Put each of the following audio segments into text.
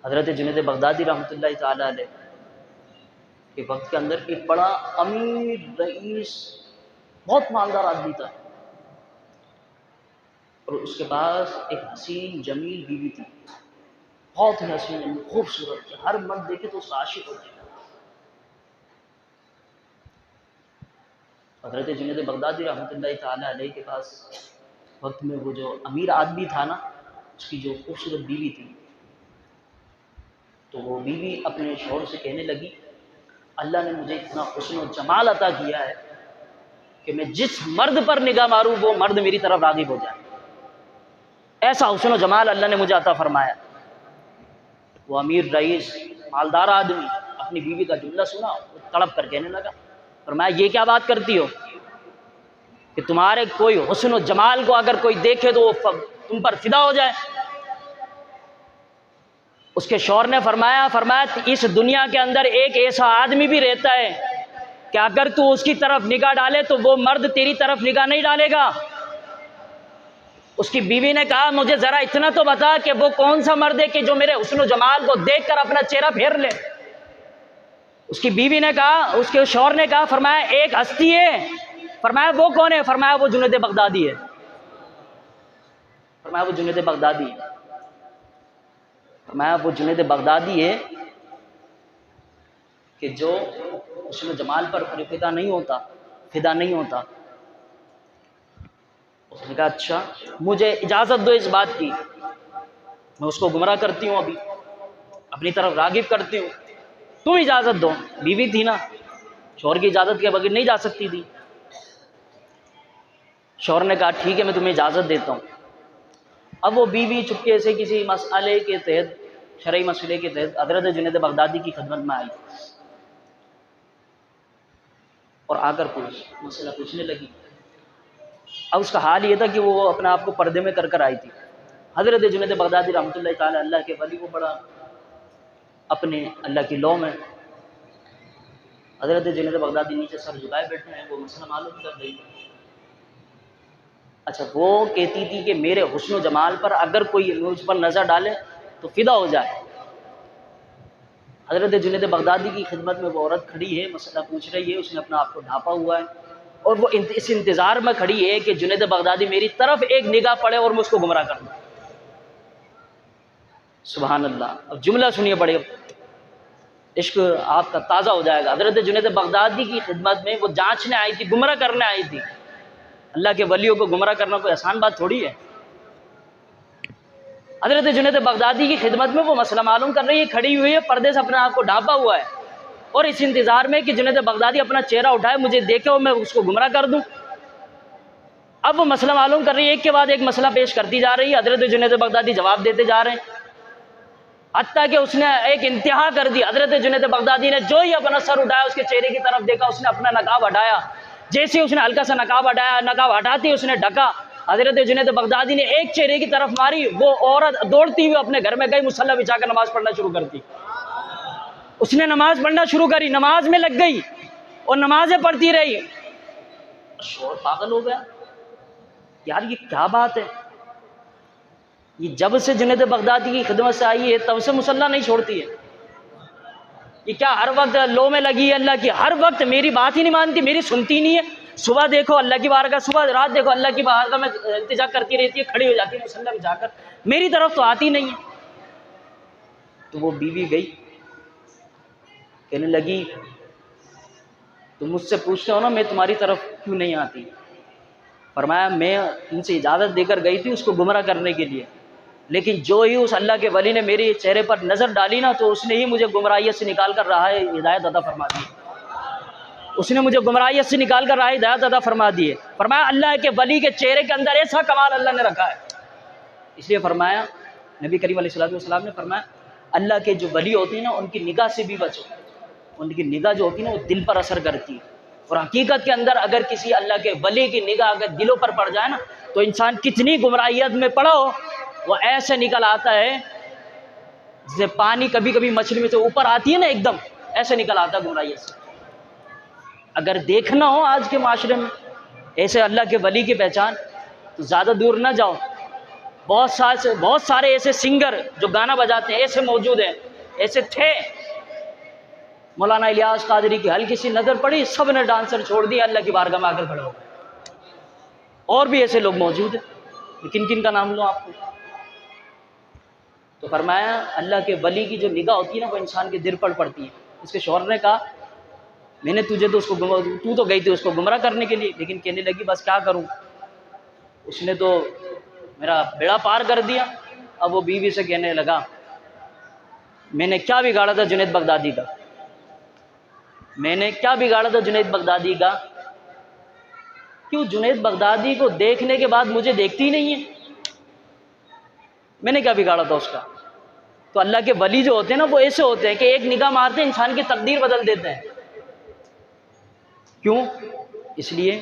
حضرت جنید بغدادی رحمۃ اللہ تعالیٰ علیہ کے وقت کے اندر ایک بڑا امیر رئیس بہت مالدار آدمی تھا، اور اس کے پاس ایک حسین جمیل بیوی تھی، بہت ہی حسین جمیل خوبصورت تھی، ہر مرد دیکھے تو اس کا عاشق ہو جائے۔ حضرت جنید بغدادی رحمۃ اللہ تعالیٰ علیہ کے پاس وقت میں وہ جو امیر آدمی تھا نا، اس کی جو خوبصورت بیوی تھی، تو وہ بیوی اپنے شوہر سے کہنے لگی، اللہ نے مجھے اتنا حسن و جمال عطا کیا ہے کہ میں جس مرد پر نگاہ ماروں وہ مرد میری طرف راغب ہو جائے، ایسا حسن و جمال اللہ نے مجھے عطا فرمایا۔ وہ امیر رئیس مالدار آدمی اپنی بیوی کا جملہ سنا، وہ تڑپ کر کہنے لگا، فرمایا یہ کیا بات کرتی ہو کہ تمہارے کوئی حسن و جمال کو اگر کوئی دیکھے تو وہ تم پر فدا ہو جائے۔ اس کے شوہر نے فرمایا اس دنیا کے اندر ایک ایسا آدمی بھی رہتا ہے کہ اگر تو اس کی طرف نگاہ ڈالے تو وہ مرد تیری طرف نگاہ نہیں ڈالے گا۔ اس کی بیوی نے کہا مجھے ذرا اتنا تو بتا کہ وہ کون سا مرد ہے کہ جو میرے حسن و جمال کو دیکھ کر اپنا چہرہ پھیر لے۔ اس کی بیوی نے کہا، اس کے شوہر نے کہا، فرمایا ایک ہستی ہے۔ فرمایا وہ کون ہے؟ فرمایا وہ جنید بغدادی ہے۔ فرمایا وہ جنید بغدادی ہے۔ فرمایا وہ جنید بغدادی ہے کہ جو حسن و جمال پر فدا نہیں ہوتا۔ اس نے کہا اچھا مجھے اجازت دو اس بات کی، میں اس کو گمراہ کرتی ہوں، ابھی اپنی طرف راغب کرتی ہوں، تم اجازت دو۔ بیوی تھی نا، شوہر کی اجازت کے بغیر نہیں جا سکتی تھی۔ شوہر نے کہا ٹھیک ہے میں تمہیں اجازت دیتا ہوں۔ اب وہ بیوی چپکے سے کسی مسئلے کے تحت، شرعی مسئلے کے تحت حضرت جنید بغدادی کی خدمت میں آئی اور آ کر مسئلہ پوچھنے لگی۔ اب اس کا حال یہ تھا کہ وہ اپنے آپ کو پردے میں کر آئی تھی۔ حضرت جنید بغدادی رحمۃ اللہ تعالی اللہ کے ولی، وہ بڑا اپنے اللہ کی لو میں، حضرت جنید بغدادی نیچے سر جھکائے بیٹھے ہیں، وہ مسئلہ معلوم کر رہی تھی۔ اچھا وہ کہتی تھی کہ میرے حسن و جمال پر اگر کوئی مجھ پر نظر ڈالے تو فدا ہو جائے۔ حضرت جنید بغدادی کی خدمت میں وہ عورت کھڑی ہے، مسئلہ پوچھ رہی ہے، اس نے اپنا آپ کو ڈھانپا ہوا ہے اور وہ اس انتظار میں کھڑی ہے کہ جنید بغدادی میری طرف ایک نگاہ پڑے اور میں اس کو گمراہ کر دوں۔ سبحان اللہ۔ اب جملہ سنیے، بڑے عشق آپ کا تازہ ہو جائے گا۔ حضرت جنید بغدادی کی خدمت میں وہ جانچنے آئی تھی، گمراہ کرنے آئی تھی۔ اللہ کے ولیوں کو گمراہ کرنا کوئی آسان بات تھوڑی ہے۔ حضرت جنید بغدادی کی خدمت میں وہ مسئلہ معلوم کر رہی ہے، کھڑی ہوئی ہے، پردے سے اپنے آپ کو ڈھانپا ہوا ہے اور اس انتظار میں کہ جنید بغدادی اپنا چہرہ اٹھائے، مجھے دیکھے اور میں اس کو گمراہ کر دوں۔ اب وہ مسئلہ معلوم کر رہی ہے، ایک کے بعد ایک مسئلہ پیش کرتی جا رہی ہے، حضرت جنید بغدادی جواب دیتے جا رہے ہیں، حتیٰ کہ اس نے ایک انتہا کر دی۔ حضرت جنید بغدادی نے جو ہی اپنا سر اٹھایا، اس کے چہرے کی طرف دیکھا، اس نے اپنا نقاب ہٹایا۔ جیسے اس نے ہلکا سا نقاب ہٹایا، نقاب ہٹاتے اس نے ڈھکا، حضرت جنید بغدادی نے ایک چہرے کی طرف ماری، وہ عورت دوڑتی ہوئی اپنے گھر میں گئی، مصلی بچھا کر نماز پڑھنا شروع کر دی۔ اس نے نماز پڑھنا شروع کری، نماز میں لگ گئی اور نمازیں پڑھتی رہی۔ شوہر پاگل ہو گیا، یار یہ کیا بات ہے، یہ جب سے جنید بغدادی کی خدمت سے آئی ہے تب سے مصلی نہیں چھوڑتی ہے، یہ کیا ہر وقت لو میں لگی ہے اللہ کی، ہر وقت میری بات ہی نہیں مانتی، میری سنتی نہیں ہے۔ صبح دیکھو اللہ کی بارگاہ، صبح رات دیکھو اللہ کی بارگاہ میں التجا کرتی رہتی ہے، کھڑی ہو جاتی ہے مصلی میں جا کر، میری طرف تو آتی نہیں ہے۔ تو وہ بیوی گئی، کہنے لگی تم مجھ سے پوچھتے ہو نا میں تمہاری طرف کیوں نہیں آتی؟ فرمایا میں ان سے اجازت دے کر گئی تھی اس کو گمراہ کرنے کے لیے، لیکن جو ہی اس اللہ کے ولی نے میرے چہرے پر نظر ڈالی نا تو اس نے ہی مجھے گمراہیت سے نکال کر راہ ہدایت عطا فرما دی، اس نے مجھے گمراہیت سے نکال کر راہ ہدایت عطا فرما دی ہے۔ فرمایا اللہ کے ولی کے چہرے کے اندر ایسا کمال اللہ نے رکھا ہے، اس لیے فرمایا نبی کریم علیہ الصلوۃ والسلام نے فرمایا اللہ کے جو ولی ہوتے ہیں نا ان کی نگاہ سے بھی بچو، ان کی نگاہ جو ہوتی ہے نا وہ دل پر اثر کرتی ہے، اور حقیقت کے اندر اگر کسی اللہ کے ولی کی نگاہ اگر دلوں پر پڑ جائے نا تو انسان کتنی گمراہیت میں پڑا ہو وہ ایسے نکل آتا ہے جیسے پانی کبھی کبھی مچھلی میں سے اوپر آتی ہے نا، ایک دم ایسے نکل آتا ہے گمراہیت سے۔ اگر دیکھنا ہو آج کے معاشرے میں ایسے اللہ کے ولی کی پہچان تو زیادہ دور نہ جاؤ، بہت سارے ایسے سنگر جو گانا بجاتے ہیں ایسے موجود ہیں، ایسے تھے۔ مولانا الیاس قادری کی ہلکی سی نظر پڑی، سب نے ڈانسر چھوڑ دیا، اللہ کی بارگاہ میں آ کر کھڑے ہو گئے۔ اور بھی ایسے لوگ موجود ہیں، لیکن کن کا نام لوں آپ کو؟ تو فرمایا اللہ کے ولی کی جو نگاہ ہوتی ہے نا، وہ انسان کے دل پر پڑتی ہے۔ اس کے شوہر نے کہا میں نے تجھے تو تو تو گئی تھی اس کو گمراہ کرنے کے لیے، لیکن کہنے لگی بس کیا کروں، اس نے تو میرا بیڑا پار کر دیا۔ اب وہ بیوی سے کہنے لگا میں نے کیا بگاڑا تھا جنید بغدادی کا، میں نے کیا بگاڑا تھا جنید بغدادی کا، کیوں جنید بغدادی کو دیکھنے کے بعد مجھے دیکھتی ہی نہیں ہے، میں نے کیا بگاڑا تھا اس کا؟ تو اللہ کے ولی جو ہوتے ہیں نا، وہ ایسے ہوتے ہیں کہ ایک نگاہ مارتے ہیں انسان کی تقدیر بدل دیتے ہیں۔ کیوں؟ اس لیے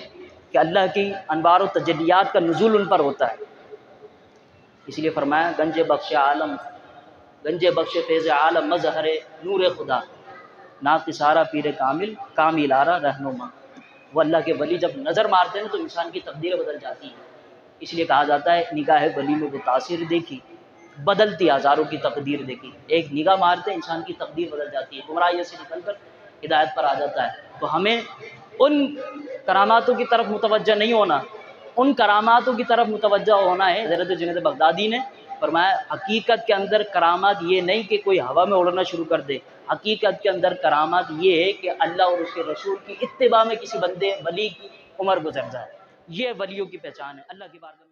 کہ اللہ کی انوار و تجلیات کا نزول ان پر ہوتا ہے۔ اس لیے فرمایا گنج بخش عالم، گنج بخش فیض عالم، مظہر نور خدا، ناقصارہ پیر کامل، کامل آرہ رہنما۔ وہ اللہ کے ولی جب نظر مارتے ہیں تو انسان کی تقدیر بدل جاتی ہے۔ اس لیے کہا جاتا ہے نگاہ ولی میں وہ تاثیر دیکھی، بدلتی ہزاروں کی تقدیر دیکھی۔ ایک نگاہ مارتے انسان کی تقدیر بدل جاتی ہے، گمراہی سے نکل کر ہدایت پر آ جاتا ہے۔ تو ہمیں ان کراماتوں کی طرف متوجہ نہیں ہونا، ان کراماتوں کی طرف متوجہ ہونا ہے۔ حضرت جنید بغدادی نے فرمایا حقیقت کے اندر کرامات یہ نہیں کہ کوئی ہوا میں اڑنا شروع کر دے، حقیقت کے اندر کرامات یہ ہے کہ اللہ اور اس کے رسول کی اتباع میں کسی بندے ولی کی عمر گزر جائے۔ یہ ولیوں کی پہچان ہے۔ اللہ کی بارگاہ